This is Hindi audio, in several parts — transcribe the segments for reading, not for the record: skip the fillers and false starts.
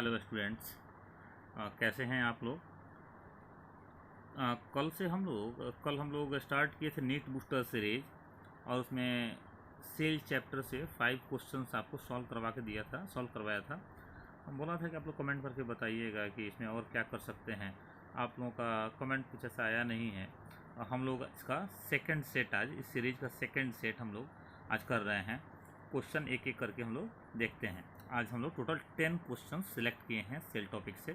हेलो स्टूडेंट्स, कैसे हैं आप लोग। कल हम लोग स्टार्ट किए थे नीट बूस्टर सीरीज और उसमें सेल चैप्टर से 5 क्वेश्चंस आपको सॉल्व करवाया था। हम बोला था कि आप लोग कमेंट करके बताइएगा कि इसमें और क्या कर सकते हैं। आप लोगों का कमेंट कुछ ऐसा आया नहीं है। हम लोग इसका सेकंड सेट, आज इस सीरीज का सेकंड सेट हम लोग आज कर रहे हैं। क्वेश्चन एक एक करके हम लोग देखते हैं। आज हम लोग टोटल 10 क्वेश्चन सिलेक्ट किए हैं सेल टॉपिक से।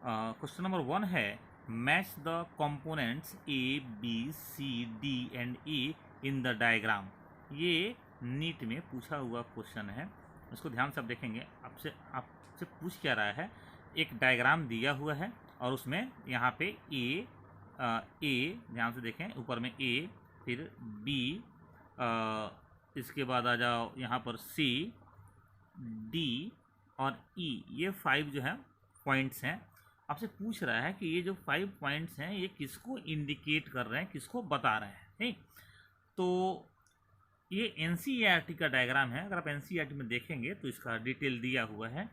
क्वेश्चन नंबर 1 है, match the components A B C D and E in the diagram. ये नीट में पूछा हुआ क्वेश्चन है। इसको ध्यान से आप देखेंगे। आपसे पूछ क्या रहा है, एक डायग्राम दिया हुआ है और उसमें यहाँ पे ए, ध्यान से देखें, ऊपर में ए, फिर बी, इसके बाद आ जाओ यहाँ पर सी, डी और ई। ये 5 जो है पॉइंट्स हैं। आपसे पूछ रहा है कि ये जो 5 पॉइंट्स हैं ये किसको इंडिकेट कर रहे हैं, किसको बता रहे हैं। ठीक, तो ये एनसीईआरटी का डायग्राम है। अगर आप एनसीईआरटी में देखेंगे तो इसका डिटेल दिया हुआ है।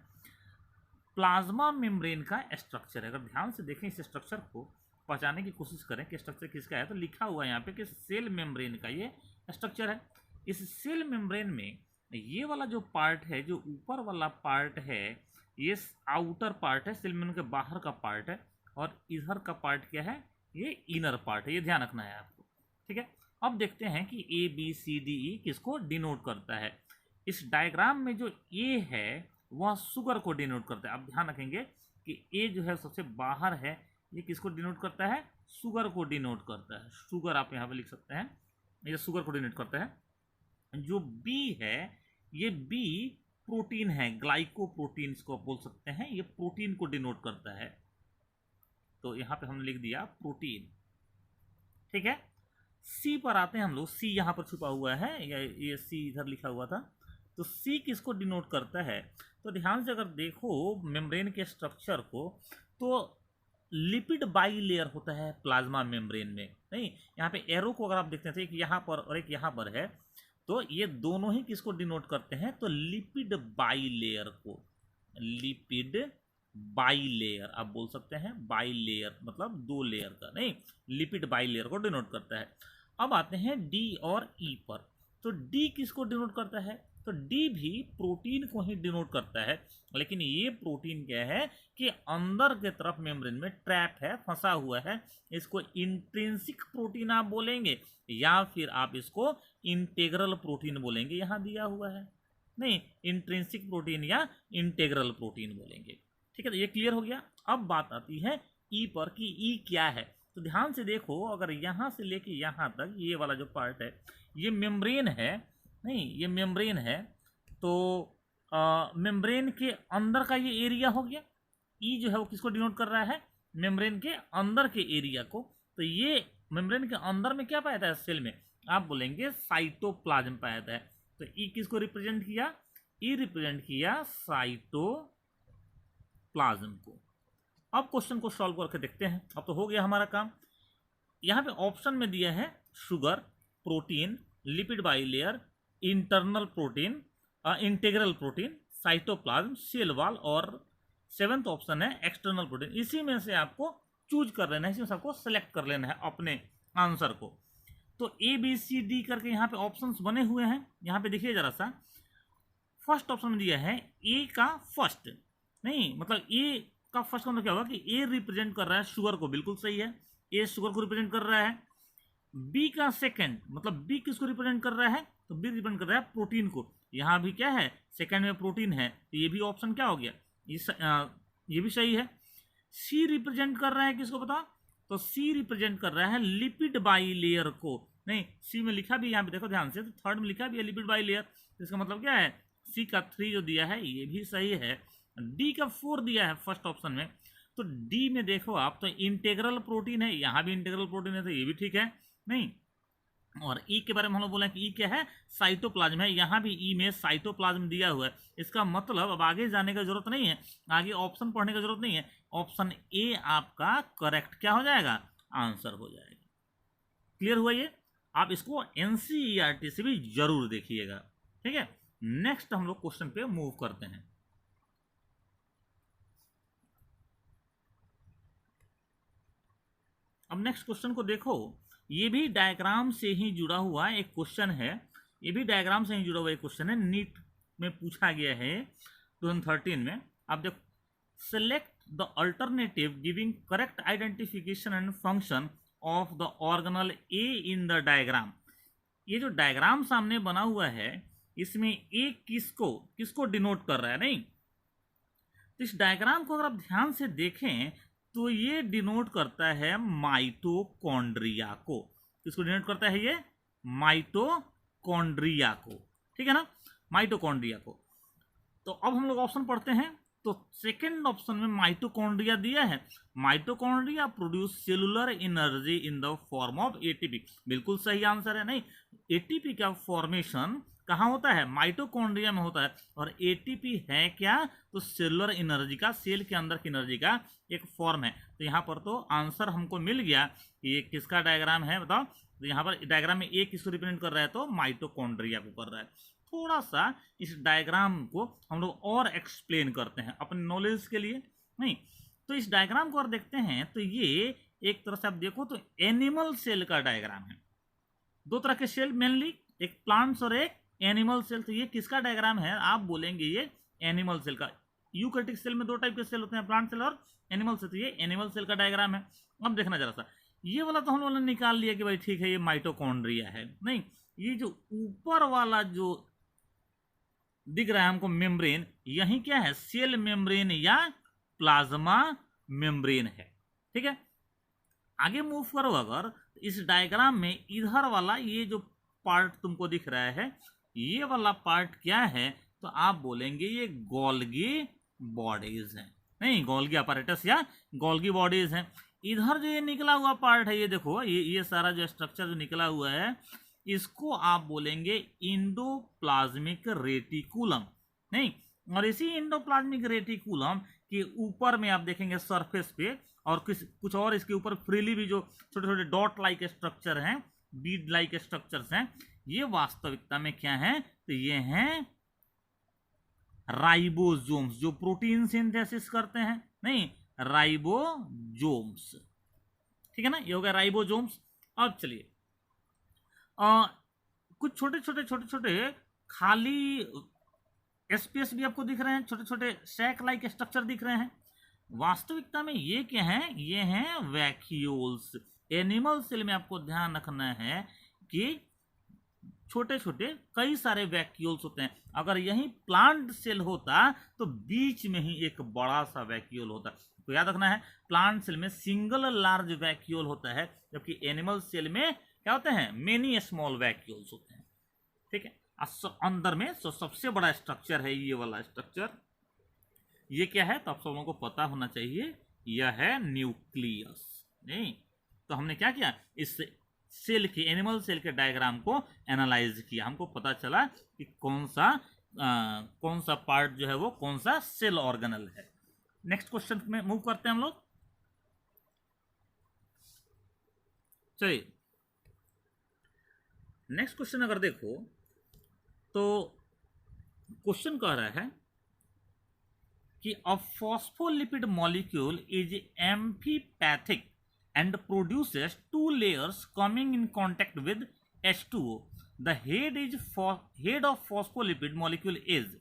प्लाज्मा मेम्ब्रेन का स्ट्रक्चर है। अगर ध्यान से देखें, इस स्ट्रक्चर को पहचानने की कोशिश करें कि स्ट्रक्चर किसका है, तो लिखा हुआ है यहाँ पे कि सेल मेम्ब्रेन का ये स्ट्रक्चर है। इस सेल मेम्ब्रेन में ये वाला जो पार्ट है, जो ऊपर वाला पार्ट है, ये आउटर पार्ट है, सेल मेम्ब्रेन के बाहर का पार्ट है, और इधर का पार्ट क्या है, ये इनर पार्ट है। ये ध्यान रखना है आपको। ठीक है, अब देखते हैं कि ए बी सी डी ई किसको डिनोट करता है। इस डायग्राम में जो ए है वह शुगर को डिनोट करता है। आप ध्यान रखेंगे कि ए जो है सबसे बाहर है, ये किसको डिनोट करता है, शुगर को डिनोट करता है। शुगर आप यहाँ पे लिख सकते हैं, ये शुगर को डिनोट करता है। जो बी है, ये बी प्रोटीन है, ग्लाइकोप्रोटीन्स को बोल सकते हैं, ये प्रोटीन को डिनोट करता है। तो यहाँ पे हमने लिख दिया प्रोटीन। ठीक है, सी पर आते हैं हम लोग। सी यहाँ पर छुपा हुआ है, या ये सी इधर लिखा हुआ था। तो सी किसको डिनोट करता है, तो ध्यान से अगर देखो मेम्ब्रेन के स्ट्रक्चर को, तो लिपिड बाई लेयर होता है प्लाज्मा मेम्ब्रेन में। नहीं, यहाँ पे एरो को अगर आप देखते हैं तो एक यहाँ पर और एक यहाँ पर है, तो ये दोनों ही किसको डिनोट करते हैं, तो लिपिड बाई लेयर को। लिपिड बाई लेयर आप बोल सकते हैं, बाई लेयर मतलब 2 लेयर का, नहीं, लिपिड बाई लेयर को डिनोट करता है। अब आते हैं डी और ई पर। तो डी किसको डिनोट करता है, तो डी भी प्रोटीन को ही डिनोट करता है। लेकिन ये प्रोटीन क्या है कि अंदर के तरफ मेम्ब्रेन में ट्रैप है, फंसा हुआ है। इसको इंट्रिंसिक प्रोटीन आप बोलेंगे, या फिर आप इसको इंटेग्रल प्रोटीन बोलेंगे। यहाँ दिया हुआ है, नहीं, इंट्रिंसिक प्रोटीन या इंटेग्रल प्रोटीन बोलेंगे। ठीक है, तो ये क्लियर हो गया। अब बात आती है ई पर कि ई क्या है। तो ध्यान से देखो, अगर यहाँ से लेके यहाँ तक ये वाला जो पार्ट है, ये मेम्ब्रेन है, नहीं, ये मेम्ब्रेन है। तो मेम्ब्रेन के अंदर का ये एरिया हो गया। ई जो है वो किसको डिनोट कर रहा है, मेम्ब्रेन के अंदर के एरिया को। तो ये मेम्ब्रेन के अंदर में क्या पाया जाता है सेल में, आप बोलेंगे साइटोप्लाज्म पाया जाता है। तो ई किसको रिप्रेजेंट किया, ई रिप्रेजेंट किया साइटोप्लाज्म को। अब क्वेश्चन को सॉल्व करके देखते हैं। अब तो हो गया हमारा काम। यहाँ पे ऑप्शन में दिया है sugar, protein, lipid bilayer, internal protein, integral protein, cytoplasm, cell wall, और 7th ऑप्शन है एक्सटर्नल प्रोटीन। इसी में से आपको चूज कर लेना है, इसी में से आपको सेलेक्ट कर लेना है अपने आंसर को। तो ए बी सी डी करके यहाँ पे ऑप्शंस बने हुए हैं। यहाँ पे देखिए जरा सा, फर्स्ट ऑप्शन में दिया है ए का फर्स्ट, नहीं, मतलब ए का फर्स्ट मतलब क्या होगा कि ए रिप्रेजेंट कर रहा है शुगर को, बिल्कुल सही है, ए शुगर को रिप्रेजेंट कर रहा है। बी का सेकंड मतलब बी किसको रिप्रेजेंट कर रहा है, तो बी रिप्रेजेंट कर रहा है प्रोटीन को। यहाँ भी क्या है, सेकंड में प्रोटीन है, तो ये भी ऑप्शन क्या हो गया, ये भी सही है। सी रिप्रेजेंट कर रहा है किसको बता, तो सी रिप्रेजेंट कर रहा है लिपिड बाई लेयर को। नहीं, सी में लिखा भी, यहाँ पे देखो ध्यान से, तो थर्ड में लिखा भी है लिपिड बाई लेयर। तो इसका मतलब क्या है, सी का 3 जो दिया है ये भी सही है। डी का 4 दिया है फर्स्ट ऑप्शन में। तो डी में देखो आप, तो इंटेग्रल प्रोटीन है, यहाँ भी इंटेग्रल प्रोटीन है, तो ये भी ठीक है। नहीं, और ई के बारे में हम लोग बोले कि ई क्या है, साइटोप्लाज्म है। यहाँ भी ई में साइटोप्लाज्म दिया हुआ है। इसका मतलब अब आगे जाने की जरूरत नहीं है, आगे ऑप्शन पढ़ने की जरूरत नहीं है। ऑप्शन ए आपका करेक्ट क्या हो जाएगा, आंसर हो जाएगा। क्लियर हुआ ये। आप इसको एनसीईआरटी से भी जरूर देखिएगा। ठीक है, नेक्स्ट हम लोग क्वेश्चन पे मूव करते हैं। अब नेक्स्ट क्वेश्चन को देखो, ये भी डायग्राम से ही जुड़ा हुआ एक क्वेश्चन है, ये भी डायग्राम से ही जुड़ा हुआ एक क्वेश्चन है, नीट में पूछा गया है 2013 में। आप देखो, select the alternative giving correct identification and function of the organelle A in the diagram. ये जो डायग्राम सामने बना हुआ है, इसमें ए किसको डिनोट कर रहा है, नहीं? तो इस डायग्राम को अगर आप ध्यान से देखें तो ये डिनोट करता है माइटोकॉन्ड्रिया को। किसको डिनोट करता है ये? माइटोकॉन्ड्रिया को, ठीक है ना, माइटोकॉन्ड्रिया को। तो अब हम लोग ऑप्शन पढ़ते हैं, तो सेकंड ऑप्शन में माइटोकॉन्ड्रिया दिया है, mitochondria produce cellular energy in the form of ATP. बिल्कुल सही आंसर है, नहीं? एटीपी का फॉर्मेशन कहाँ होता है? माइटोकॉन्ड्रिया में होता है। और एटीपी है क्या? तो सेलुलर एनर्जी का, सेल के अंदर की एनर्जी का एक फॉर्म है। तो यहाँ पर तो आंसर हमको मिल गया कि ये किसका डायग्राम है, बताओ। तो यहाँ पर डायग्राम में ए किसको रिप्रेजेंट कर रहा है? तो माइटोकॉन्ड्रिया को कर रहा है। थोड़ा सा इस डायग्राम को हम लोग और एक्सप्लेन करते हैं अपने नॉलेज के लिए, नहीं? तो इस डायग्राम को और देखते हैं, तो ये एक तरह से आप देखो तो एनिमल सेल का डायग्राम है। दो तरह के सेल मेनली, एक प्लांट्स और एक एनिमल सेल। तो ये किसका डायग्राम है? आप बोलेंगे ये एनिमल सेल का। यूकैरियोटिक सेल में दो टाइप के सेल होते हैं, प्लांट सेल और एनिमल सेल। तो ये एनिमल सेल का डायग्राम है। अब देखना जरा सा, ये वाला तो हम लोगों ने निकाल लिया कि भाई ठीक है ये माइटोकॉन्ड्रिया है, नहीं? ये जो ऊपर वाला जो दिख रहा है हमको मेम्ब्रेन, यही क्या है? सेल मेम्ब्रेन या प्लाज्मा मेम्ब्रेन है, ठीक है। आगे मूव करो, अगर इस डायग्राम में इधर वाला ये जो पार्ट तुमको दिख रहा है, ये वाला पार्ट क्या है? तो आप बोलेंगे ये गोल्गी बॉडीज है, नहीं? गोल्गी अपैरेटस या गोल्गी बॉडीज है। इधर जो ये निकला हुआ पार्ट है, ये देखो, ये सारा जो स्ट्रक्चर जो निकला हुआ है, इसको आप बोलेंगे इंडोप्लाज्मिक रेटिकुलम, नहीं? और इसी इंडोप्लाज्मिक रेटिकुलम के ऊपर में आप देखेंगे सरफेस पे और कुछ और इसके ऊपर फ्रीली भी जो छोटे छोटे डॉट लाइक स्ट्रक्चर हैं, बीड लाइक स्ट्रक्चर्स हैं, ये वास्तविकता में क्या है? तो ये हैं राइबोसोम्स, जो प्रोटीन सिंथेसिस करते हैं, नहीं? राइबोसोम्स, ठीक है ना, ये हो गया राइबोसोम्स। अब चलिए, कुछ छोटे छोटे खाली स्पेस भी आपको दिख रहे हैं, छोटे छोटे सैक लाइक स्ट्रक्चर दिख रहे हैं। वास्तविकता में ये क्या है? ये हैं वैक्यूल्स। एनिमल सेल में आपको ध्यान रखना है कि छोटे छोटे कई सारे वैक्यूल्स होते हैं। अगर यही प्लांट सेल होता तो बीच में ही एक बड़ा सा वैक्यूल होता। तो याद रखना है, प्लांट सेल में सिंगल लार्ज वैक्यूल होता है, जबकि एनिमल सेल में क्या होते हैं? मेनी स्मॉल वैक्यूल्स होते हैं, ठीक है। अंदर में सबसे बड़ा स्ट्रक्चर है ये वाला स्ट्रक्चर। ये क्या है? तो आप सब लोगों को पता होना चाहिए, यह है न्यूक्लियस, नहीं? तो हमने क्या किया? इस सेल के, एनिमल सेल के डायग्राम को एनालाइज किया। हमको पता चला कि कौन सा पार्ट जो है वो कौन सा सेल ऑर्गेनल है। नेक्स्ट क्वेश्चन में मूव करते हैं हम लोग। चलिए, नेक्स्ट क्वेश्चन अगर देखो तो क्वेश्चन कह रहा है कि a phospholipid molecule is amphipathic and produces two layers coming in contact with H2O. The head of phospholipid molecule is।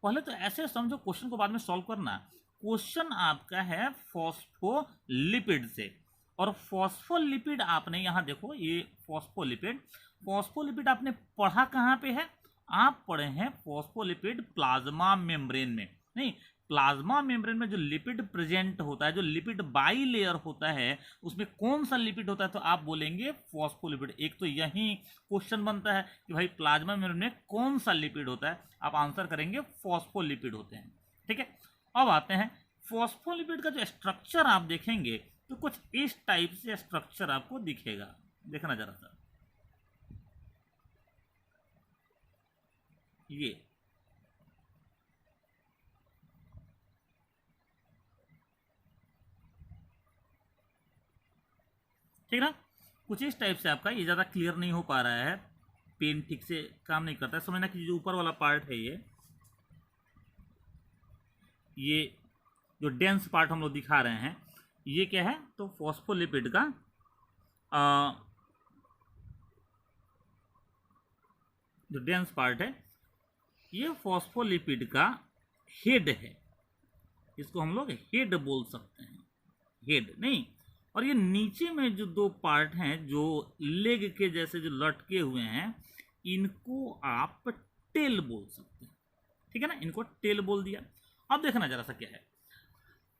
पहले तो ऐसे समझो क्वेश्चन को, बाद में सॉल्व करना। क्वेश्चन आपका है फॉस्फोलिपिड से, और फॉस्फोलिपिड आपने यहां देखो, ये फॉस्फोलिपिड आपने पढ़ा कहां पे है? आप पढ़े हैं फॉस्फोलिपिड प्लाज्मा मेम्ब्रेन में, नहीं? प्लाज्मा मेम्ब्रेन में जो लिपिड प्रेजेंट होता है, जो लिपिड बाई लेयर होता है, उसमें कौन सा लिपिड होता है? तो आप बोलेंगे फॉस्फोलिपिड। एक तो यही क्वेश्चन बनता है कि भाई प्लाज्मा मेम्ब्रेन में कौन सा लिपिड होता है? आप आंसर करेंगे फॉस्फोलिपिड होते हैं, ठीक है। अब आते हैं, फॉस्फोलिपिड का जो स्ट्रक्चर आप देखेंगे तो कुछ इस टाइप से स्ट्रक्चर आपको दिखेगा। देखना जरा सा, ये ठीक ना, कुछ इस टाइप से आपका। ये ज़्यादा क्लियर नहीं हो पा रहा है, पेन ठीक से काम नहीं करता है। समझना कि जो ऊपर वाला पार्ट है, ये जो डेंस पार्ट हम लोग दिखा रहे हैं, ये क्या है, तो फॉस्फोलिपिड का जो डेंस पार्ट है, ये फॉस्फोलिपिड का हेड है। इसको हम लोग हेड बोल सकते हैं, हेड नहीं। और ये नीचे में जो दो पार्ट हैं जो लेग के जैसे जो लटके हुए हैं, इनको आप टेल बोल सकते हैं, ठीक है ना, इनको टेल बोल दिया। अब देखना जरा सा क्या है,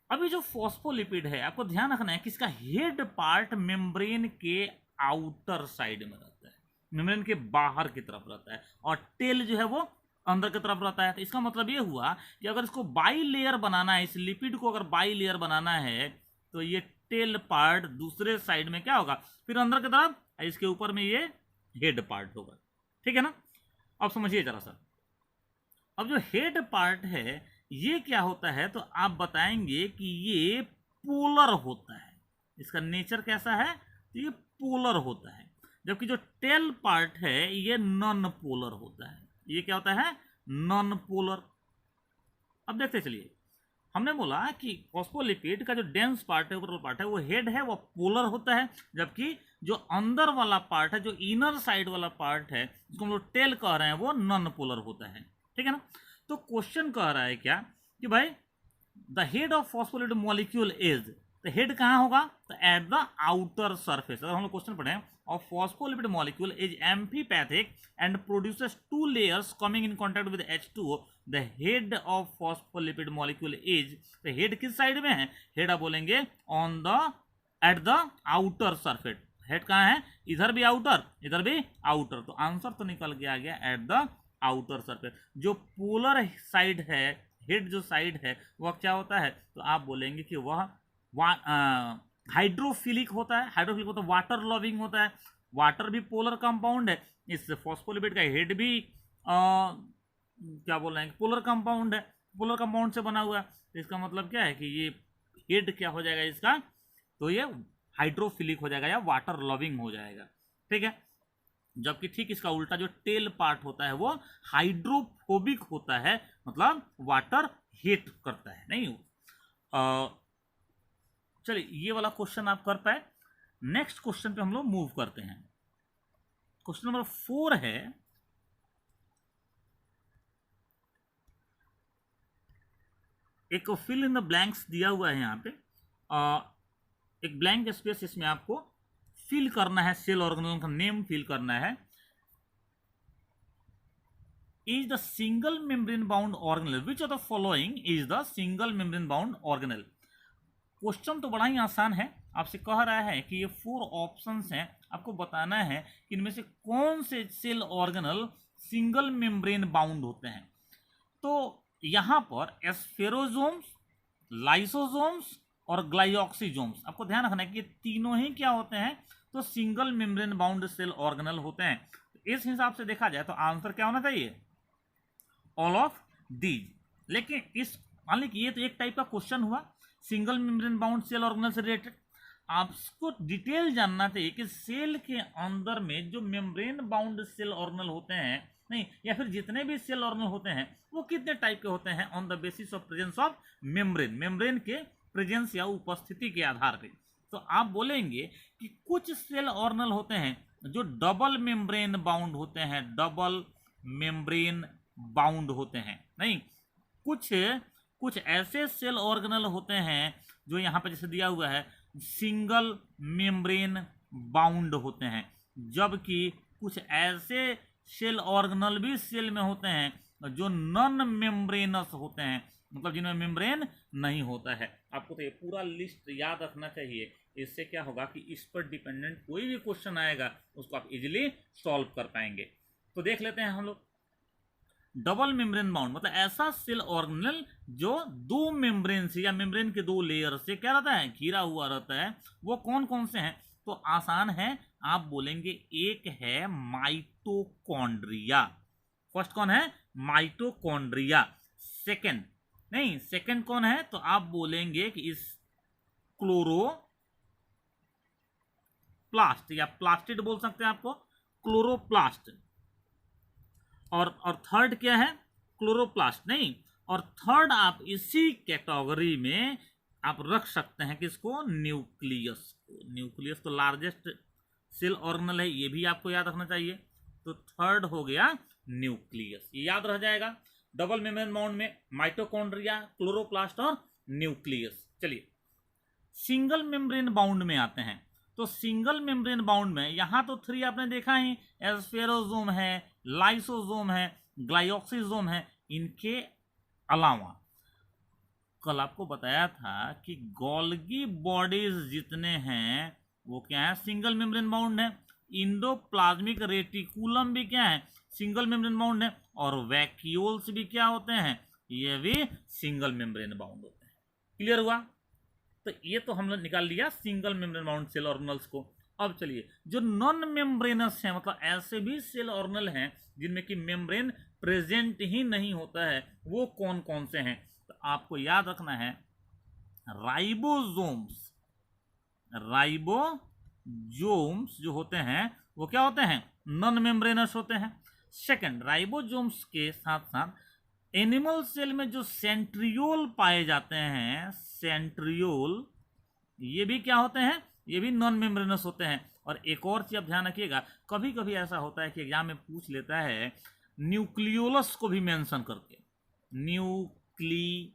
अभी जो फॉस्फोलिपिड है आपको ध्यान रखना है कि इसका हेड पार्ट मेम्ब्रेन के आउटर साइड में रहता है, मेम्ब्रेन के बाहर की तरफ रहता है, और टेल जो है वो अंदर की तरफ रहता है। तो इसका मतलब ये हुआ कि अगर इसको बाई लेयर बनाना है, इस लिपिड को अगर बाई लेयर बनाना है, तो ये टेल पार्ट दूसरे साइड में क्या होगा, फिर अंदर की तरफ, इसके ऊपर में ये हेड पार्ट होगा, ठीक है ना। अब समझिए जरा सा, अब जो हेड पार्ट है ये क्या होता है, तो आप बताएंगे कि ये पोलर होता है। इसका नेचर कैसा है, तो ये पोलर होता है, जबकि जो टेल पार्ट है ये नॉन पोलर होता है। ये क्या होता है, नॉन पोलर। अब देखते चलिए, हमने बोला कि फॉस्फोलिपिड का जो डेंस पार्ट है, ओवरऑल पार्ट है, वो हेड है, वो पोलर होता है, जबकि जो अंदर वाला पार्ट है, जो इनर साइड वाला पार्ट है, जिसको हम लोग टेल कह रहे हैं, वो नॉन पोलर होता है, ठीक है ना। तो क्वेश्चन कह रहा है क्या कि भाई the head of phospholipid molecule is, तो हेड कहाँ होगा, तो एट द आउटर सरफेस। अगर हम लोग क्वेश्चन पढ़ें, of phospholipid molecule is amphipathic and produces two layers coming in contact with H2O, the head of phospholipid molecule is, तो हेड किस साइड में है, हेड आप बोलेंगे on the at the outer surface. Head कहाँ है, इधर भी आउटर, इधर भी आउटर, तो आंसर तो निकल के आ गया एट द आउटर सरफेस। जो पोलर साइड है, हेड जो साइड है, वह क्या होता है, तो आप बोलेंगे कि वह हाइड्रोफिलिक होता है। हाइड्रोफिलिक होता है, वाटर लविंग होता है। वाटर भी पोलर कंपाउंड है, इस फॉस्फोलिपिड का हेड भी क्या बोल रहे हैं, पोलर कंपाउंड है, पोलर कंपाउंड से बना हुआ है। तो इसका मतलब क्या है कि ये हेड क्या हो जाएगा इसका, तो ये हाइड्रोफिलिक हो जाएगा या वाटर लविंग हो जाएगा, ठीक है। जबकि ठीक इसका उल्टा जो टेल पार्ट होता है वो हाइड्रोफोबिक होता है, मतलब वाटर हेट करता है, नहीं। चलिए ये वाला क्वेश्चन आप कर पाए। नेक्स्ट क्वेश्चन पे हम लोग मूव करते हैं। क्वेश्चन नंबर 4 है, एक फिल इन द ब्लैंक्स दिया हुआ है यहाँ पे, एक ब्लैंक स्पेस इसमें आपको फिल करना है, सेल ऑर्गेनेल का नेम फिल करना है। Is the single membrane bound organelle, which of the following is the single membrane bound organelle. Question तो बड़ा ही आसान है, आपसे कह रहा है कि ये 4 ऑप्शंस हैं, आपको बताना है कि इनमें से कौन से cell organelle single membrane bound होते हैं। तो यहाँ पर एस्फेरोजोम्स, लाइसोजोम्स और ग्लाइऑक्सीजोम्स, आपको ध्यान रखना है कि ये तीनों ही क्या होते हैं, तो single membrane bound cell organelle होते हैं। इस हिसाब से देखा जाए तो आंसर क्या होना चाहिए, ऑल ऑफ दीज। लेकिन इस मान लीजिए ये तो एक टाइप का क्वेश्चन हुआ single membrane bound cell organelle से रिलेटेड। आपको डिटेल जानना चाहिए कि सेल के अंदर में जो मेम्ब्रेन बाउंड सेल ऑर्गेनल होते हैं, नहीं, या फिर जितने भी सेल ऑर्गेनल होते हैं वो कितने टाइप के होते हैं, on the basis of presence of membrane, membrane के प्रेजेंस या उपस्थिति के आधार पे। तो आप बोलेंगे कि कुछ सेल ऑर्गेनल होते हैं जो डबल मेम्ब्रेन बाउंड होते हैं, डबल मेम्ब्रेन बाउंड होते हैं, नहीं, कुछ ऐसे सेल ऑर्गेनल होते हैं जो यहाँ पे जैसे दिया हुआ है सिंगल मेम्ब्रेन बाउंड होते हैं, जबकि कुछ ऐसे सेल ऑर्गेनल भी सेल में होते हैं जो नॉन मेम्ब्रेनस होते हैं, मतलब जिनमें मेम्ब्रेन नहीं होता है। आपको तो ये पूरा लिस्ट याद रखना चाहिए, इससे क्या होगा कि इस पर डिपेंडेंट कोई भी क्वेश्चन आएगा उसको आप इजीली सॉल्व कर पाएंगे। तो देख लेते हैं हम लोग, डबल मेम्ब्रेन बाउंड मतलब ऐसा सेल ऑर्गेनल जो 2 मेम्ब्रेन से या मेम्ब्रेन के 2 लेयर से क्या रहता है, घिरा हुआ रहता है। वो कौन कौन से हैं, तो आसान है, आप बोलेंगे एक है माइटोकॉन्ड्रिया। फर्स्ट कौन है, माइटोकॉन्ड्रिया। सेकंड कौन है, तो आप बोलेंगे कि इस क्लोरोप्लास्ट या प्लास्टिड बोल सकते हैं आपको, क्लोरोप्लास्ट। और थर्ड क्या है, क्लोरोप्लास्ट, नहीं, और थर्ड आप इसी कैटेगरी में आप रख सकते हैं किसको, न्यूक्लियस को। न्यूक्लियस तो लार्जेस्ट सेल ऑर्गेनल है, ये भी आपको याद रखना चाहिए। तो थर्ड हो गया न्यूक्लियस, ये याद रह जाएगा। डबल मेम्ब्रेन बाउंड में माइटोकॉन्ड्रिया, क्लोरोप्लास्ट और न्यूक्लियस। चलिए सिंगल मेम्ब्रेन बाउंड में आते हैं। तो सिंगल मेम्ब्रेन बाउंड में यहां तो 3 आपने देखा ही, एस्फेरोसोम है, लाइसोसोम है, ग्लाइऑक्सिसोम है। इनके अलावा कल आपको बताया था कि गोल्गी बॉडीज जितने हैं वो क्या है, सिंगल मेम्ब्रेन बाउंड है। इंडोप्लाज्मिक रेटिकुलम भी क्या है, सिंगल मेम्ब्रेन बाउंड है। और वैक्यूल्स भी क्या होते हैं, ये भी सिंगल मेम्ब्रेन बाउंड होते हैं। क्लियर हुआ? तो ये तो हम लोग निकाल लिया single membrane bound cell organelles को। अब चलिए जो नॉन मेम्ब्रेनस है, मतलब ऐसे भी सेल ऑर्गेनल हैं जिनमें कि मेम्ब्रेन प्रेजेंट ही नहीं होता है, वो कौन कौन से हैं? तो आपको याद रखना है राइबोसोम्स। राइबोसोम्स जो होते हैं वो क्या होते हैं, नॉन मेम्ब्रेनस होते हैं। सेकंड, राइबोसोम्स के साथ साथ एनिमल सेल में जो सेंट्रियोल पाए जाते हैं, सेंट्रियोल, ये भी क्या होते हैं, ये भी नॉन मेम्ब्रेनस होते हैं। और एक और चीज आप ध्यान रखिएगा, कभी कभी ऐसा होता है कि एग्जाम में पूछ लेता है न्यूक्लियोलस को भी मेंशन करके, न्यूक्लियोलस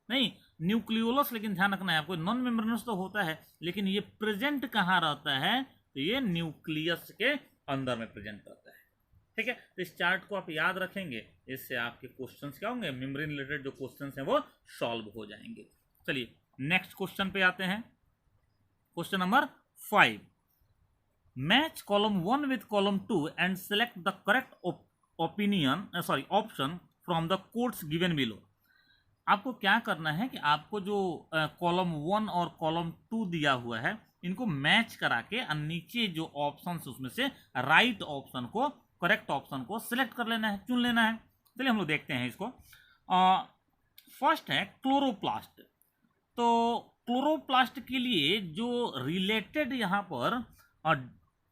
नहीं, न्यूक्लियोलस, लेकिन ध्यान रखना है आपको, नॉन मेम्ब्रेनस तो होता है लेकिन ये प्रेजेंट कहाँ रहता है, तो ये न्यूक्लियस के अंदर में प्रेजेंट रहता है। ठीक है, तो इस चार्ट को आप याद रखेंगे, इससे आपके क्वेश्चंस क्या होंगे, मेम्ब्रेन रिलेटेड जो क्वेश्चंस हैं वो सॉल्व हो जाएंगे। चलिए नेक्स्ट क्वेश्चन पे आते हैं। Question number 5, match column 1 with column 2 and select the correct option from the codes given below. आपको क्या करना है कि आपको जो कॉलम 1 और कॉलम 2 दिया हुआ है इनको मैच करा के नीचे जो ऑप्शन उसमें से राइट ऑप्शन को, करेक्ट ऑप्शन को सिलेक्ट कर लेना है, चुन लेना है। चलिए हम लोग देखते हैं इसको। फर्स्ट है क्लोरोप्लास्ट। तो क्लोरोप्लास्ट के लिए जो रिलेटेड यहाँ पर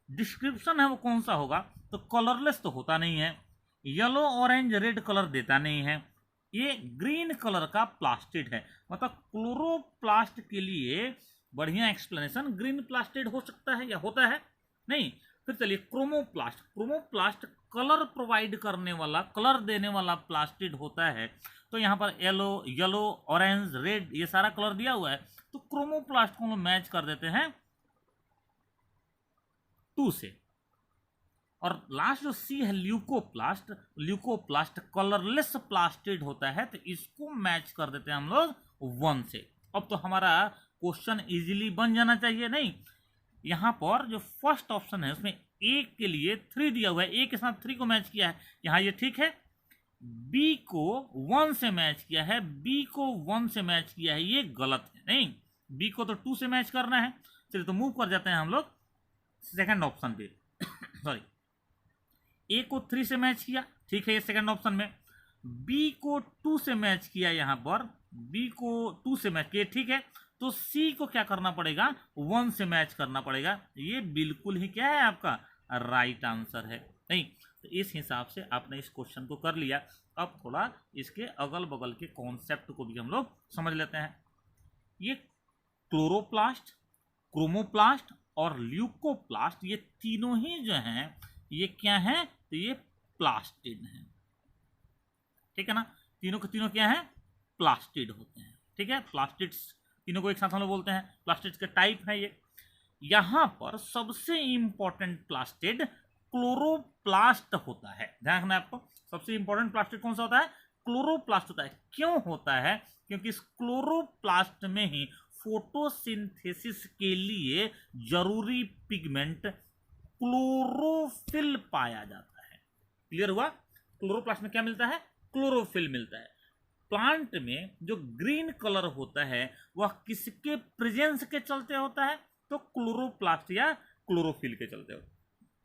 डिस्क्रिप्शन है वो कौन सा होगा, तो कलरलेस तो होता नहीं है, येलो ऑरेंज रेड कलर देता नहीं है, ये ग्रीन कलर का प्लास्टिड है। मतलब क्लोरोप्लास्ट के लिए बढ़िया एक्सप्लेनेशन ग्रीन प्लास्टिड हो सकता है या होता है नहीं। फिर चलिए क्रोमोप्लास्ट। क्रोमोप्लास्ट कलर प्रोवाइड करने वाला, कलर देने वाला प्लास्टिड होता है। तो यहाँ पर येलो ऑरेंज रेड ये सारा कलर दिया हुआ है, तो क्रोमोप्लास्ट को हम मैच कर देते हैं 2 से। और लास्ट जो सी है ल्यूकोप्लास्ट, ल्यूकोप्लास्ट कलरलेस प्लास्टिड होता है, तो इसको मैच कर देते हैं हम लोग 1 से। अब तो हमारा क्वेश्चन इजीली बन जाना चाहिए नहीं। यहाँ पर जो फर्स्ट ऑप्शन है उसमें ए के लिए 3 दिया हुआ है, ए के साथ 3 को मैच किया है, यहाँ ये ठीक है। बी को 1 से मैच किया है, बी को 1 से मैच किया है, ये गलत है। नहीं, बी को तो 2 से मैच करना है। चलिए तो मूव कर जाते हैं हम लोग सेकंड ऑप्शन पे। सॉरी, ए को 3 से मैच किया, ठीक है, ये सेकंड ऑप्शन में। बी को 2 से मैच किया, यहाँ पर बी को 2 से मैच किया, ठीक है। तो सी को क्या करना पड़ेगा, 1 से मैच करना पड़ेगा। ये बिल्कुल ही क्या है, आपका राइट आंसर है। नहीं, तो इस हिसाब से आपने इस क्वेश्चन को कर लिया। अब थोड़ा इसके अगल बगल के कॉन्सेप्ट को भी हम लोग समझ लेते हैं। ये क्लोरोप्लास्ट, क्रोमोप्लास्ट और ल्यूकोप्लास्ट, ये तीनों ही जो हैं ये क्या है, तो ये प्लास्टिड हैं। ठीक है ना, तीनों के तीनों क्या है, प्लास्टिड होते हैं। ठीक है, प्लास्टिड्स तीनों को एक साथ हम लोग बोलते हैं, प्लास्टिड्स के टाइप है ये। यहां पर सबसे इंपॉर्टेंट प्लास्टिड क्लोरोप्लास्ट होता है। ध्यान रखना आपको, सबसे इंपॉर्टेंट प्लास्टिड कौन सा होता है, क्लोरोप्लास्ट होता है। क्यों होता है, क्योंकि इस क्लोरोप्लास्ट में ही फोटोसिंथेसिस के लिए जरूरी पिगमेंट क्लोरोफिल पाया जाता है। क्लियर हुआ? क्लोरोप्लास्ट में क्या मिलता है, क्लोरोफिल मिलता है। प्लांट में जो ग्रीन कलर होता है वह किसके प्रेजेंस के चलते होता है, तो क्लोरोप्लास्ट या क्लोरोफिल के चलते होता है।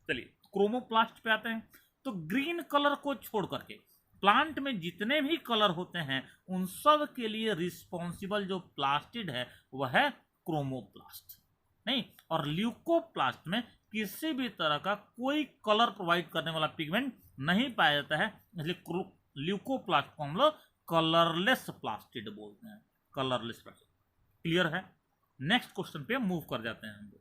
चलिए क्रोमोप्लास्ट पे आते हैं। तो ग्रीन कलर को छोड़ करके प्लांट में जितने भी कलर होते हैं उन सब के लिए रिस्पॉन्सिबल जो प्लास्टिड है वह है क्रोमोप्लास्ट। नहीं, और ल्यूकोप्लास्ट में किसी भी तरह का कोई कलर प्रोवाइड करने वाला पिगमेंट नहीं पाया जाता है, इसलिए ल्यूकोप्लास्ट को हम लोग कलरलेस प्लास्टिड बोलते हैं। कलरलेस प्लास्ट। क्लियर है? नेक्स्ट क्वेश्चन पे मूव कर जाते हैं हम लोग।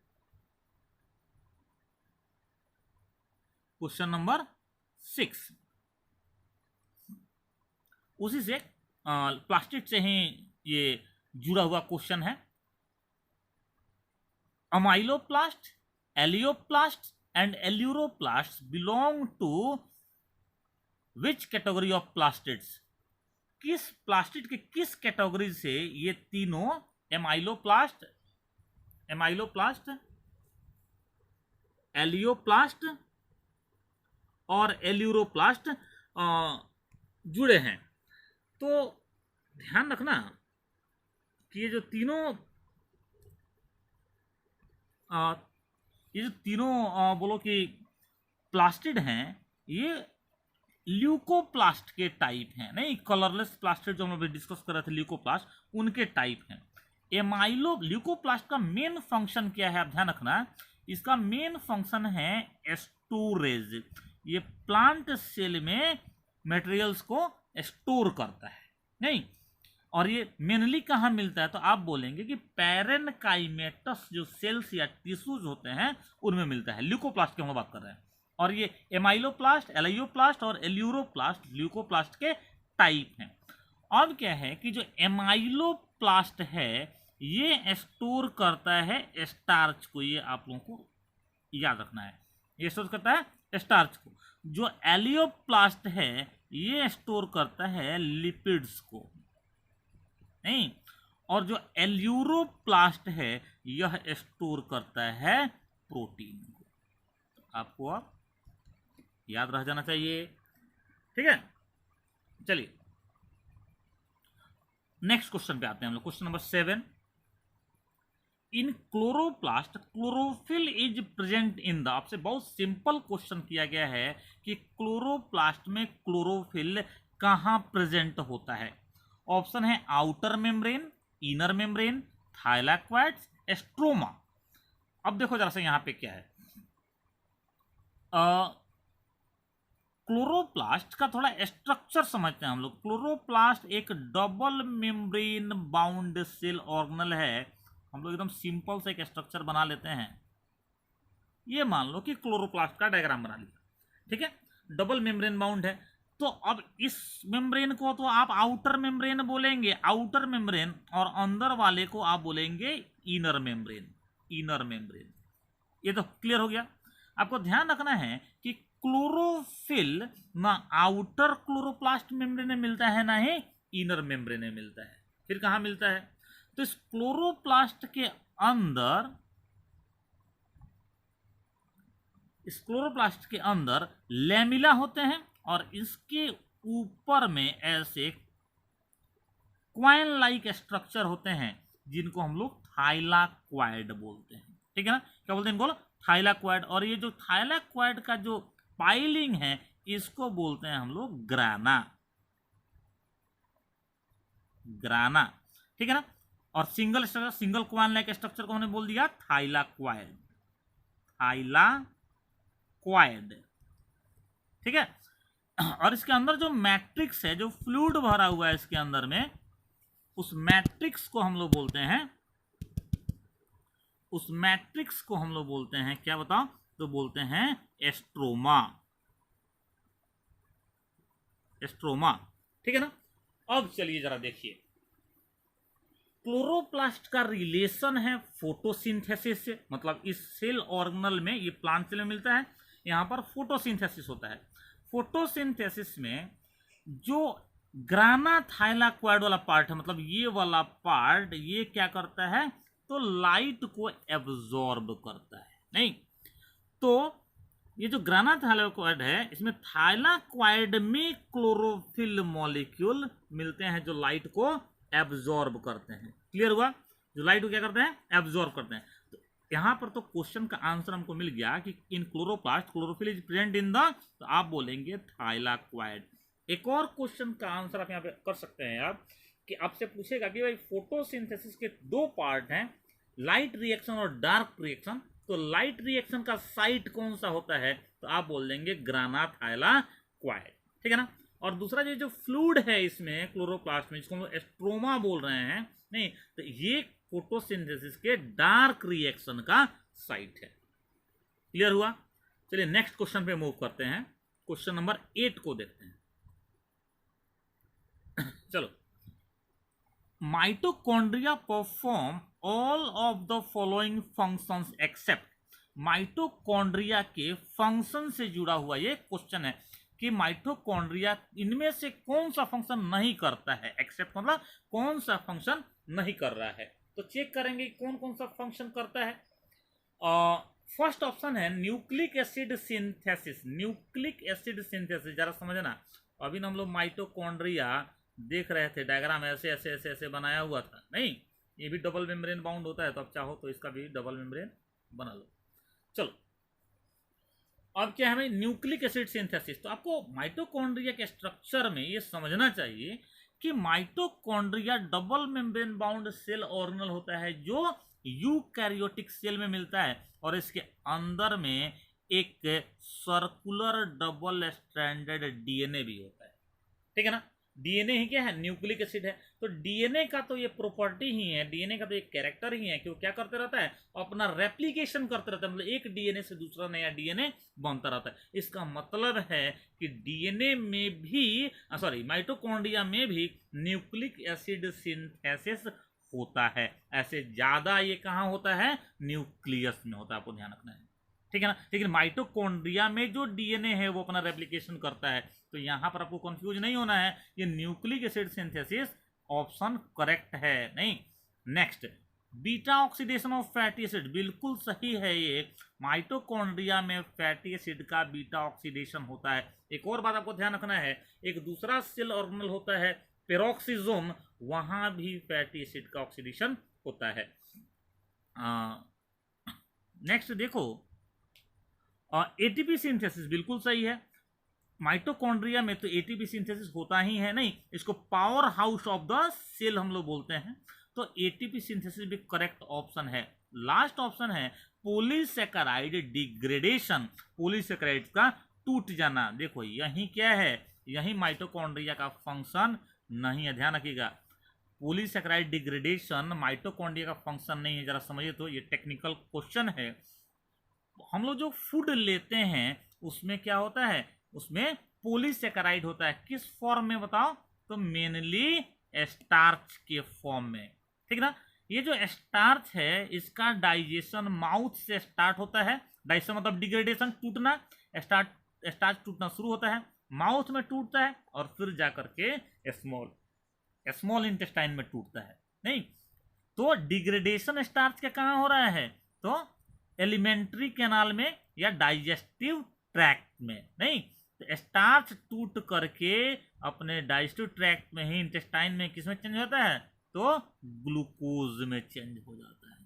क्वेश्चन नंबर 6 उसी से प्लास्टिड से ही ये जुड़ा हुआ क्वेश्चन है। Amyloplast, elaioplast and aleuroplast belong to which category of plastids? किस प्लास्टिड के किस कैटेगरी से ये तीनों एमाइलोप्लास्ट, एलियोप्लास्ट और एल्यूरोप्लास्ट जुड़े हैं? तो ध्यान रखना कि ये जो तीनों बोलो कि प्लास्टिड हैं, ये ल्यूकोप्लास्ट के टाइप हैं, नहीं कलरलेस प्लास्टिड जो हम लोग डिस्कस कर रहे थे ल्यूकोप्लास्ट, उनके टाइप हैं। ल्यूकोप्लास्ट का मेन फंक्शन क्या है, आप ध्यान रखना, इसका मेन फंक्शन है स्टोरेज। ये प्लांट सेल में मटेरियल्स को स्टोर करता है, नहीं, और ये मेनली कहाँ मिलता है? तो आप बोलेंगे कि पैरेनकाइमेटस जो सेल्स या टिश्यूज होते हैं उनमें मिलता है। ल्यूकोप्लास्ट की हम बात कर रहे हैं। और ये एमाइलोप्लास्ट, एलियोप्लास्ट और एल्यूरोप्लास्ट ल्यूकोप्लास्ट के टाइप हैं। अब क्या है कि जो एमाइलोप्लास्ट है ये स्टोर करता है स्टार्च को, ये आप लोगों को याद रखना है, ये स्टोर करता है स्टार्च को। जो एलियोप्लास्ट है ये स्टोर करता है लिपिड्स को, नहीं, और जो एल्यूरोप्लास्ट है यह स्टोर करता है प्रोटीन को। तो आपको अब याद रह जाना चाहिए, ठीक है। चलिए नेक्स्ट क्वेश्चन पे आते हैं हम लोग। Question number 7, in chloroplast chlorophyll is present in the, आपसे बहुत सिंपल क्वेश्चन किया गया है कि क्लोरोप्लास्ट में क्लोरोफिल कहां प्रेजेंट होता है? ऑप्शन है outer membrane, inner membrane, thylakoids, stroma. अब देखो जरा सा यहां पे क्या है, क्लोरोप्लास्ट का थोड़ा स्ट्रक्चर समझते हैं हम लोग। क्लोरोप्लास्ट एक double membrane bound cell organelle है। हम लोग एकदम सिंपल से एक स्ट्रक्चर बना लेते हैं। ये मान लो कि क्लोरोप्लास्ट का डायग्राम बना लिया, ठीक है, डबल मेम्ब्रेन बाउंड है। तो अब इस मेम्ब्रेन को तो आप आउटर मेम्ब्रेन बोलेंगे, आउटर मेम्ब्रेन, और अंदर वाले को आप बोलेंगे इनर मेम्ब्रेन, इनर मेम्ब्रेन। ये तो क्लियर हो गया। आपको ध्यान रखना है कि क्लोरोफिल ना आउटर क्लोरोप्लास्ट मेम्ब्रेन में मिलता है ना ही इनर मेम्ब्रेन में मिलता है। फिर कहां मिलता है? तो इस क्लोरोप्लास्ट के अंदर, इस क्लोरोप्लास्ट के अंदर लैमिला होते हैं और इसके ऊपर में ऐसे क्वाइन लाइक स्ट्रक्चर होते हैं जिनको हम लोग थाइलाक्वाइड बोलते हैं, ठीक है ना। क्या बोलते हैं इनको? थाइलाक्वाइड। और ये जो थाइलाक्वाइड का जो पाइलिंग है इसको बोलते हैं हम लोग ग्राना, ग्राना, ठीक है ना। और single structure, single coin like structure को हमने बोल दिया थाइलाक्वाइड, थाइलाक्वाइड, ठीक है। और इसके अंदर जो मैट्रिक्स है, जो फ्लूइड भरा हुआ है इसके अंदर में, उस मैट्रिक्स को हम लोग बोलते हैं, उस मैट्रिक्स को हम लोग बोलते हैं क्या बताओ? तो बोलते हैं स्ट्रोमा, स्ट्रोमा, ठीक है ना। अब चलिए जरा देखिए, क्लोरोप्लास्ट का रिलेशन है फोटोसिंथेसिस से, मतलब इस सेल ऑर्गेनल में, ये प्लांट सेल में मिलता है, यहां पर फोटोसिंथेसिस होता है। फोटोसिंथेसिस में जो ग्राना थाइलाक्वाइड वाला पार्ट है, मतलब ये वाला पार्ट, ये क्या करता है? तो लाइट को एब्जॉर्ब करता है, नहीं। तो ये जो ग्राना थाइलाक्वाइड है, इसमें थाइलाक्वाइड में क्लोरोफिल मॉलिक्यूल मिलते हैं जो लाइट को एब्जॉर्ब करते हैं। क्लियर हुआ? जो लाइट को क्या करते हैं? एब्जॉर्ब करते हैं। तो यहां पर तो क्वेश्चन का आंसर हमको मिल गया कि इन chloroplast chlorophyll is present in the, तो आप बोलेंगे थाइलाक्वाइड। एक और क्वेश्चन का आंसर आप यहाँ पे कर सकते हैं आप, कि आपसे पूछेगा कि भाई फोटोसिंथेसिस के दो पार्ट हैं, लाइट रिएक्शन और डार्क रिएक्शन, तो लाइट रिएक्शन का साइट कौन सा होता है? तो आप बोल देंगे ग्राना थाइलाक्वाइड, ठीक है ना। और दूसरा ये जो फ्लूइड है इसमें क्लोरोप्लास्ट में, जिसको हम एस्ट्रोमा बोल रहे हैं, नहीं तो ये फोटोसिंथेसिस के डार्क रिएक्शन का साइट है। क्लियर हुआ? चलिए नेक्स्ट क्वेश्चन पे मूव करते हैं, क्वेश्चन नंबर 8 को देखते हैं। चलो, mitochondria perform all of the following functions except. Mitochondria के फंक्शन से जुड़ा हुआ ये क्वेश्चन है कि माइटोकॉन्ड्रिया इनमें से कौन सा फंक्शन नहीं करता है, एक्सेप्ट मतलब कौन सा फंक्शन नहीं कर रहा है। तो चेक करेंगे कौन कौन सा फंक्शन करता है। फर्स्ट ऑप्शन है nucleic acid synthesis. Nucleic acid synthesis जरा समझना, अभी हम लोग माइटोकॉन्ड्रिया देख रहे थे, डायग्राम ऐसे ऐसे ऐसे ऐसे बनाया हुआ था, नहीं ये भी डबल मेम्ब्रेन बाउंड होता है, तो अब चाहो तो इसका भी डबल मेम्ब्रेन बना लो। चलो, अब क्या है न्यूक्लिक एसिड सिंथेसिस। तो आपको माइटोकॉन्ड्रिया के स्ट्रक्चर में ये समझना चाहिए कि mitochondria double membrane bound cell organelle होता है जो यूकैरियोटिक सेल में मिलता है, और इसके अंदर में एक सर्कुलर डबल स्ट्रैंडेड डीएनए भी होता है। ठीक है ना? डीएनए ही क्या है? न्यूक्लिक एसिड है। तो डीएनए का तो ये प्रॉपर्टी ही है, डीएनए का तो एक कैरेक्टर ही है कि वो क्या करते रहता है, अपना रेप्लिकेशन करते रहता है, मतलब एक डीएनए से दूसरा नया डीएनए बनता रहता है। इसका मतलब है कि डीएनए में भी माइटोकॉन्ड्रिया में भी न्यूक्लिक एसिड सिंथेसिस होता है। ऐसे ज्यादा ये कहाँ होता है? न्यूक्लियस में होता है, आपको ध्यान रखना है। ठीक है ना? लेकिन माइटोकॉन्ड्रिया में जो डीएनए है वो अपना रेप्लिकेशन करता है, तो यहां पर आपको कंफ्यूज नहीं होना है, ये nucleic acid synthesis option correct है। नहीं, next, beta oxidation of fatty acid, बिल्कुल सही है ये। माइटोकॉन्ड्रिया में फैटी एसिड का बीटा ऑक्सीडेशन होता है। एक और बात आपको ध्यान रखना है, एक दूसरा सेल ऑर्गेनल होता है पेरोक्सिसोम, वहां भी फैटी एसिड का ऑक्सीडेशन होता है। नेक्स्ट देखो, एटीपी सिंथेसिस बिल्कुल सही है। माइटोकॉन्ड्रिया में तो एटीपी सिंथेसिस होता ही है, नहीं इसको power house of the cell हम लोग बोलते हैं, तो एटीपी सिंथेसिस भी करेक्ट ऑप्शन है। लास्ट ऑप्शन है पॉलीसैकेराइड डिग्रेडेशन, पॉलीसैकेराइड का टूट जाना। देखो यही क्या है, यही माइटोकॉन्ड्रिया का फंक्शन नहीं है, ध्यान रखिएगा। पॉलीसैकेराइड डिग्रेडेशन माइटोकॉन्ड्रिया का फंक्शन नहीं है, जरा समझिए तो ये टेक्निकल क्वेश्चन है। हम लोग जो फूड लेते हैं उसमें क्या होता है, उसमें पॉलीसैकेराइड होता है। किस फॉर्म में बताओ? तो मेनली स्टार्च के फॉर्म में। ठीक ना? ये जो स्टार्च है इसका डाइजेशन माउथ से स्टार्ट होता है। डाइजेशन मतलब डिग्रेडेशन, टूटना। स्टार्च टूटना शुरू होता है, माउथ में टूटता है, और फिर जाकर के स्मॉल इंटेस्टाइन में टूटता है। नहीं तो डिग्रेडेशन स्टार्च का कहाँ हो रहा है? तो एलिमेंट्री कैनाल में या डाइजेस्टिव ट्रैक्ट में। नहीं तो स्टार्च टूट करके अपने डाइजेस्टिव ट्रैक्ट में ही इंटेस्टाइन में किस में चेंज होता है? तो ग्लूकोज में चेंज हो जाता है।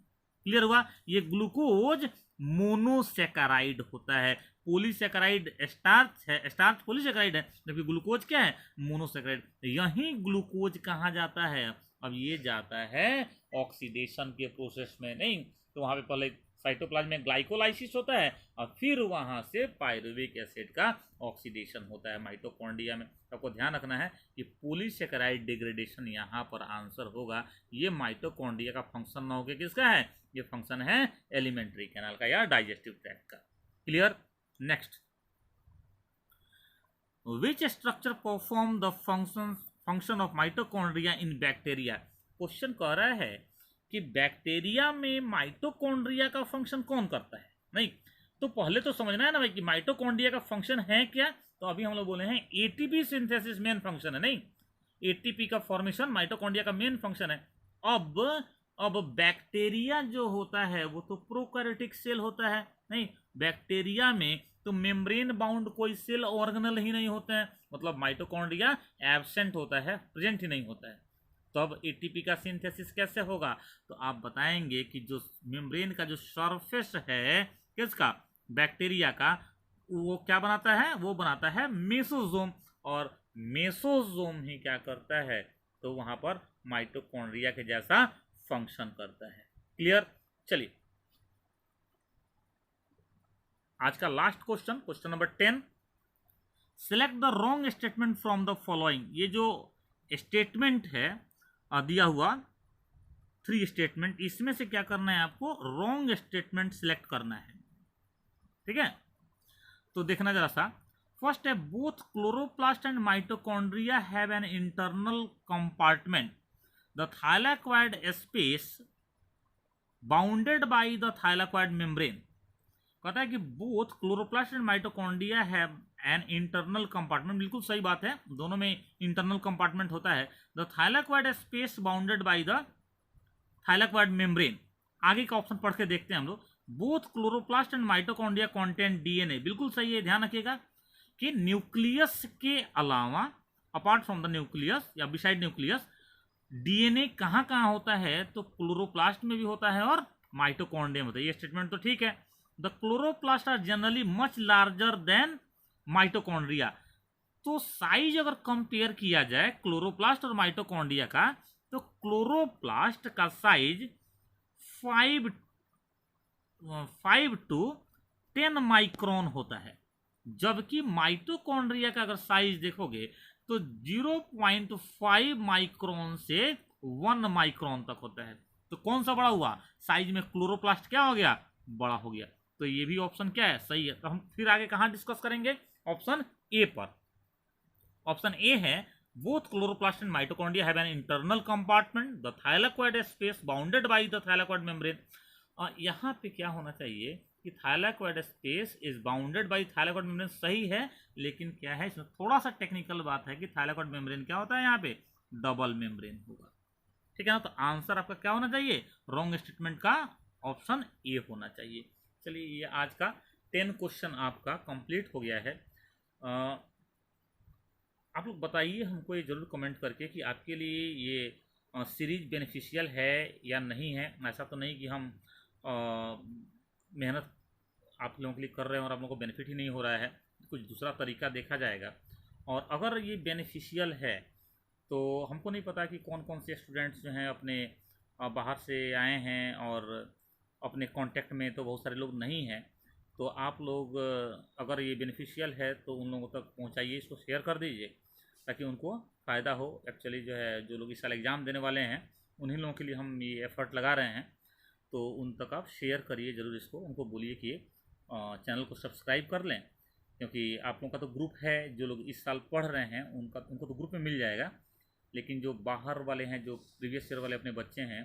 क्लियर हुआ? ये ग्लूकोज मोनोसैकेराइड होता है। पॉलीसैकेराइड स्टार्च है, स्टार्च पॉलीसैकेराइड है, जबकि ग्लूकोज क्या है? मोनोसैकेराइड। यही ग्लूकोज कहाँ जाता है? अब ये जाता है ऑक्सीडेशन के प्रोसेस में। नहीं तो वहां पे पहले साइटोप्लाज्म में ग्लाइकोलाइसिस होता है, और फिर वहां से पायरुविक एसिड का ऑक्सीडेशन होता है माइटोकॉन्ड्रिया में। आपको ध्यान रखना है कि पॉलीसैकेराइड डिग्रेडेशन यहाँ पर आंसर होगा। ये माइटोकॉन्ड्रिया का फंक्शन ना होकर किसका है? ये फंक्शन है एलिमेंट्री कैनाल का या डाइजेस्टिव ट्रैक्ट का। Clear? Next, which structure perform the function of mitochondria in bacteria. Question कह रहा है कि बैक्टीरिया में माइटोकॉन्ड्रिया का फंक्शन कौन करता है। नहीं तो पहले तो समझना है ना भाई कि माइटोकॉन्ड्रिया का फंक्शन है क्या। तो अभी हम लोग बोले हैं एटीपी सिंथेसिस मेन फंक्शन है। नहीं एटीपी का फॉर्मेशन माइटोकॉन्ड्रिया का मेन फंक्शन है। अब बैक्टीरिया जो होता है वो तो प्रोकैरियोटिक सेल होता है। नहीं बैक्टीरिया में तो मेम्ब्रेन बाउंड कोई सेल ऑर्गेनल ही नहीं होते हैं, मतलब माइटोकॉन्ड्रिया एब्सेंट होता है, प्रेजेंट ही नहीं होता है। तो अब एटीपी का सिंथेसिस कैसे होगा? तो आप बताएंगे कि जो मेम्ब्रेन का जो सरफेस है किसका? बैक्टीरिया का, वो क्या बनाता है? वो बनाता है मेसोजोम, और मेसोजोम ही क्या करता है? तो वहां पर माइटोकॉन्ड्रिया के जैसा फंक्शन करता है। क्लियर? चलिए आज का last question, question number 10। Select the wrong statement from the following. ये जो स्टेटमेंट है दिया हुआ 3 स्टेटमेंट, इसमें से क्या करना है आपको, रॉन्ग स्टेटमेंट सिलेक्ट करना है। ठीक है, तो देखना जरा सा। फर्स्ट है both chloroplast and mitochondria have an internal compartment, the thylakoid space bounded by the thylakoid membrane. कहता है कि both chloroplast and mitochondria have an internal compartment. बिल्कुल सही बात है, दोनों में इंटरनल कंपार्टमेंट होता है। The thylakoid space bounded by the thylakoid membrane. आगे का ऑप्शन पढ़ के देखते हैं हम लोग। Both chloroplast and mitochondria contain DNA. बिल्कुल सही है, ध्यान रखिएगा कि न्यूक्लियस के अलावा, अपार्ट फ्रॉम द न्यूक्लियस या बिसाइड न्यूक्लियस, डीएनए कहाँ कहाँ होता है, तो क्लोरोप्लास्ट में भी होता है और माइटोकॉन्ड्रिया में होता है। ये स्टेटमेंट तो ठीक है। The chloroplast are generally much larger than mitochondria. तो साइज अगर कंपेयर किया जाए क्लोरोप्लास्ट और माइटोकॉन्ड्रिया का, तो क्लोरोप्लास्ट का साइज 5 to 10 माइक्रोन होता है, जबकि माइटोकॉन्ड्रिया का अगर साइज देखोगे तो 0.5 माइक्रोन से 1 माइक्रोन तक होता है। तो कौन सा बड़ा हुआ, साइज में क्लोरोप्लास्ट क्या हो गया, बड़ा हो गया। तो ये भी ऑप्शन क्या है, सही है। तो हम फिर आगे कहां डिस्कस करेंगे, ऑप्शन ए पर। ऑप्शन ए है both chloroplast and mitochondria have an internal compartment, the thylakoid space bounded by the thylakoid membrane. यहाँ पे क्या होना चाहिए कि thylakoid space is bounded by thylakoid membrane, सही है। लेकिन क्या है, इसमें थोड़ा सा टेक्निकल बात है कि थाइलाकोइड मेम्ब्रेन क्या होता है, यहाँ पे डबल मेम्ब्रेन होगा। ठीक है ना, तो आंसर आपका क्या होना चाहिए, रॉन्ग स्टेटमेंट का ऑप्शन ए होना चाहिए। चलिए, ये आज का 10 क्वेश्चन आपका कंप्लीट हो गया है। आप लोग बताइए हमको ये जरूर कमेंट करके कि आपके लिए ये सीरीज बेनिफिशियल है या नहीं है। ऐसा तो नहीं कि हम मेहनत आप लोगों के लिए कर रहे हैं और आप लोगों को बेनिफिट ही नहीं हो रहा है, कुछ दूसरा तरीका देखा जाएगा। और अगर ये बेनिफिशियल है तो हमको नहीं पता कि कौन कौन से स्टूडेंट्स जो हैं अपने बाहर से आए हैं और अपने कांटेक्ट में तो बहुत सारे लोग नहीं हैं। तो आप लोग अगर ये बेनिफिशियल है तो उन लोगों तक पहुंचाइए, इसको शेयर कर दीजिए ताकि उनको फ़ायदा हो। एक्चुअली जो है, जो लोग इस साल एग्ज़ाम देने वाले हैं उन्हीं लोगों के लिए हम ये एफ़र्ट लगा रहे हैं। तो उन तक आप शेयर करिए ज़रूर इसको, उनको बोलिए कि चैनल को सब्सक्राइब कर लें, क्योंकि आप लोगों का तो ग्रुप है, जो लोग इस साल पढ़ रहे हैं उनको तो ग्रुप में मिल जाएगा। लेकिन जो बाहर वाले हैं, जो प्रीवियस ईयर वाले अपने बच्चे हैं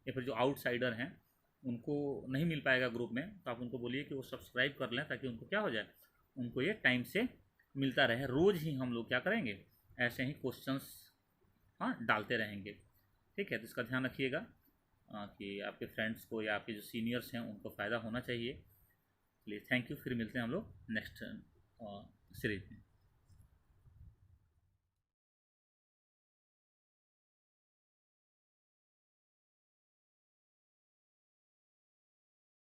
या फिर जो आउटसाइडर हैं, उनको नहीं मिल पाएगा ग्रुप में। तो आप उनको बोलिए कि वो सब्सक्राइब कर लें ताकि उनको क्या हो जाए, उनको ये टाइम से मिलता रहे। रोज़ ही हम लोग क्या करेंगे, ऐसे ही क्वेश्चंस डालते रहेंगे। ठीक है, तो इसका ध्यान रखिएगा कि आपके फ्रेंड्स को या आपके जो सीनियर्स हैं उनको फ़ायदा होना चाहिए। चलिए, थैंक यू। फिर मिलते हैं हम लोग नेक्स्ट सीरीज में।